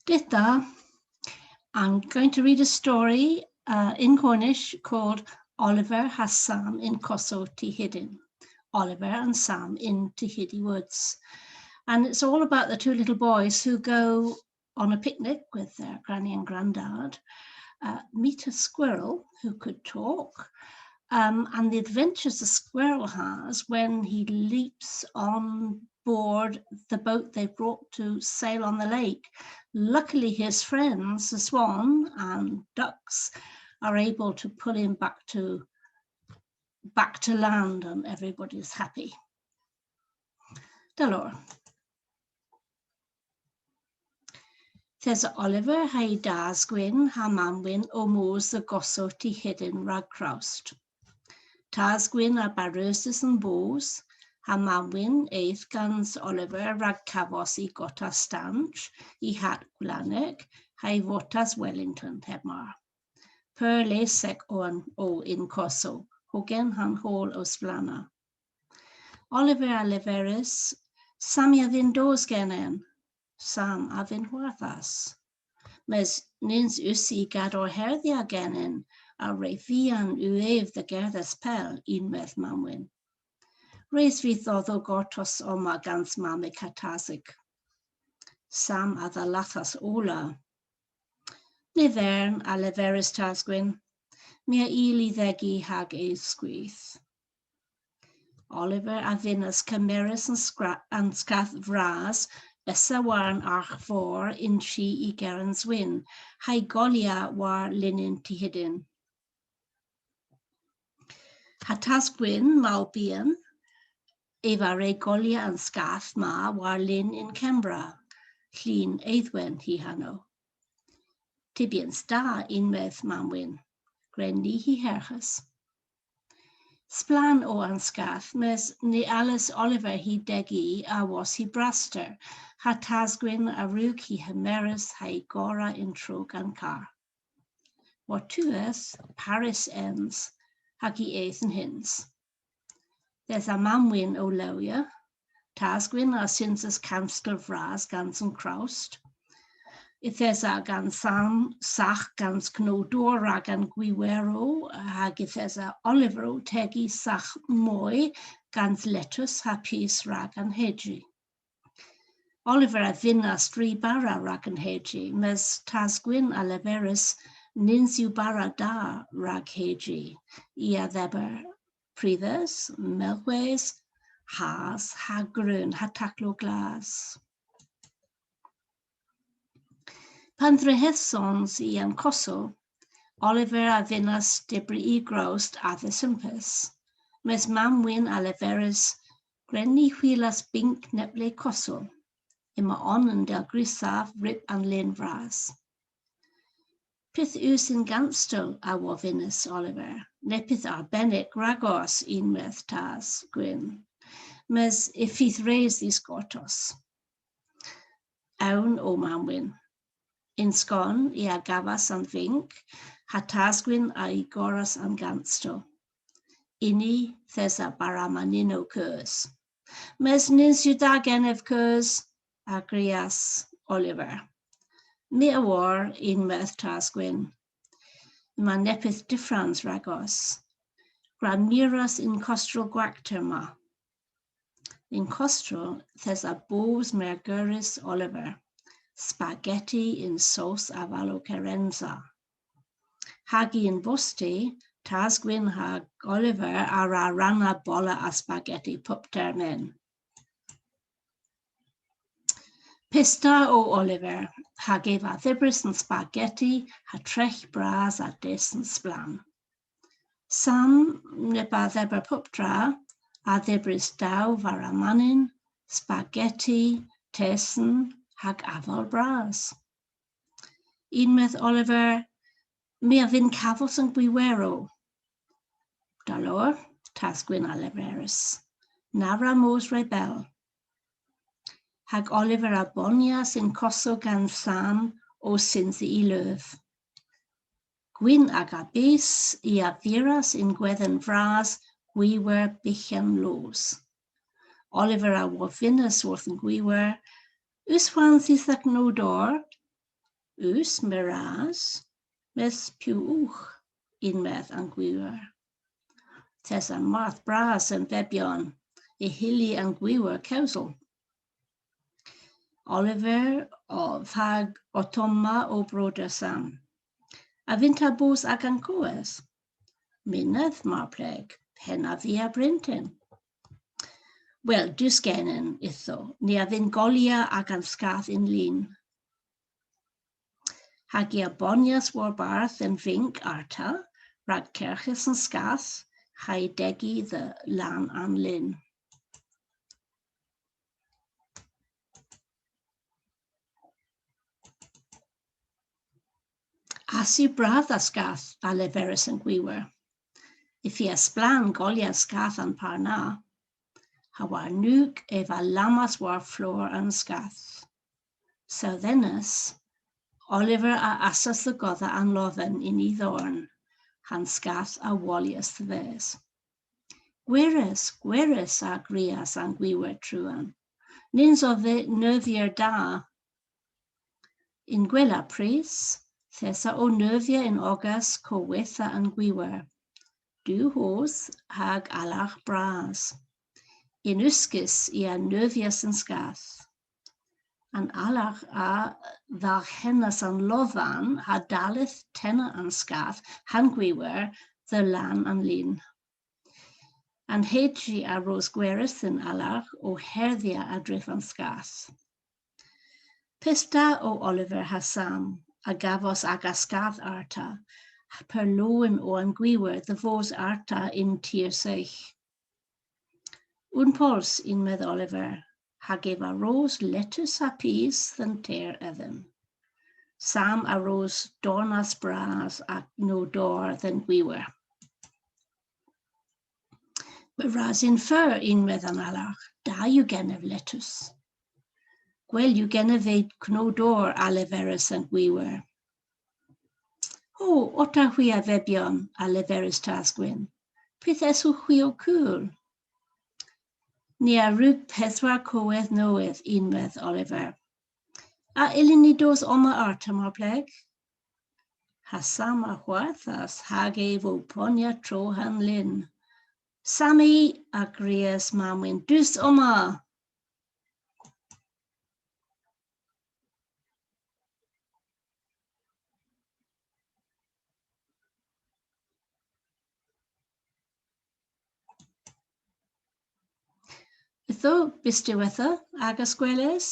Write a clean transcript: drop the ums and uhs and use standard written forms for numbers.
Dita, I'm going to read a story in Cornish called Oliver has Sam in Coso Tihidin. Oliver and Sam in Tihidi Woods. And it's all about the two little boys who go on a picnic with their granny and granddad, meet a squirrel who could talk, and the adventures the squirrel has when he leaps on board the boat they brought to sail on the lake. Luckily, his friends, the swan and ducks, are able to pull him back to land, and everybody's happy. Dalor. There's Oliver ha'i das gwyn ha manwyn o môs the goso Tihidin rag crawst. Tas gwyn a barwsus yn bos, ha manwyn eith gans Oliver rag cafos I gota stanch, I hat gwlanig, ha'i votas Wellington hebmar. Per lesec o in coso, hogen han hôl o splana. Oliver a leverus, Sami a fynd dos genen, Sam a fynd hwarthas. Mes nins usi gad o'r herddi a genen, a reifian uef the gerdas pel unmeth manwyn. Reis fi ddodd o gortos oma gans mame catasig. Sam a dda lathas ola. Nifern a leverus tasgwyn, mea ili ddegi hag eis sgwyth. Oliver a finas cymerus and scath vras, essa warn arch for in she I gerans win, hai golia war linen Tihidin. Hatas gwyn malbian, eva re golia and scath ma war lin in Cembra, llun eiddwen hi hano. Tibians da unmeth manwyn, grenni hi herchas. Splan o ansgath, mes ni Alice Oliver hi degi a was hi braster, ha tasgwyn a rwg hi hymerus ha'i gora in trog an car. Wartuas, Paris ends, hag I eith yn hins. There's a manwyn o lawia, tasgwyn a sinses canstel vras gans yn crawst. There's a gan Sam sach gans knodor rag an gwiwero, hag there's a Oliver tegi sach moi gans lettuce ha pys rag an hedgi. Oliver a finas dri bara rag an hedgi, mes tasgwyn a leverus nins yw bara da rag hedgi. I a ddeber prifes, melwes, has, ha grön, ha taclo glas. Pan ddrehethsons I an coso, Oliver a finas debri I grost a ddesympus, mes manwyn a leverus grenni hwilas bink neple coso, ima on yn del grisaf rip an lyn vras. Pith us in ganstol a wo finas Oliver, ne pith arbennig ragos unmeth tas gwyn, mes ifith reis these gortos. Awn o manwyn. In sgon I a gafas an vink, ha tasgwyn a I goras an gansto. Ini thes a baramanino curs. Mes nins yw da genef curs, a grias Oliver. Mi a war unmeth tasgwyn. Ma nepith diffrans ragos. Gra miras in costrol gwacter ma. In costrol thes a bos merguris Oliver. Spaghetti in sauce avalo carenza. Hagi in bosti, tasgwyn hag Oliver ara rana bola a spaghetti pupter men. Pista o Oliver, hag eva ddibris and spaghetti, ha trech bras a des and splan. Sam neba ddeber puptra, a ddibris daw varamanin, spaghetti, tesen, hag afal bras. Unmeth Oliver, mi a fynd cafos yn gwiwero. Dalor, tasgwyn a leverus. Nara mos rebel. Hag Oliver a bonias in coso gan Sam o synthi I löf. Gwyn ag a bes I a viras in gwedden vras gwiwer bichen los. Oliver a wafinas wrth yn gwiwer, Uswan thithak no door, Us miras, mes piwch unwaith an gwywer. Tes an marth bras yn febion, I hili an gwywer cewsel. Oliver o fag otoma o broder Sam. A finta bws ag an coes. Mynydd mar pleg, pen a fi a brintyn. Wel, dus genen itho, ni a fynd golia ag an sgath in lun. Hag I a bonias war barth yn fink arta, rag cerchus yn sgath, chai degi the lan an lun. Asi brath a sgath a leferus yn gwywer. If I a splan golia sgath an parna, ha war nuke eva lamas war floor an sgath. So thennes, Oliver a asas the godda an loven in I ddorn, han sgath a walias thes. Gweres a grias an gwywer trwan. Nins o fe növier da. In gwela pris, thesa o növier in ogas co wetha an gwywer. Du hos hag alach bras. In uskis I a növias an sgath. An alach a ddarchenas an lofan ha dalith tenna an sgath han gwywer the lan an lun. An hedri a ros gweres yn alach o herddia a drif an sgath. Pista o Oliver ha Sam a gafos ag a sgath arta per loen o an gwywer the fos arta in tir seich. Un pols in med Oliver ha gef a ros lettuce a peas than ter edden. Sam a ros dornas bras ac no dor than gwywer. Ras in fur in med an alach, da you genef lettuce. Gwel you genef eid knodor a leferus an gwywer. O, ota hui a febion a leferus tasgwyn. Pith esu hui o cwl. Ni a rwb pedwar coedd noedd unwedd Oliver. A ilin ni dos oma arta mar pleg? Ha Sam a chwarthas hag efo ponia trohan lyn. Sami a grias mamwyn dus oma. Ytho, bys diwetha ag ysgweles?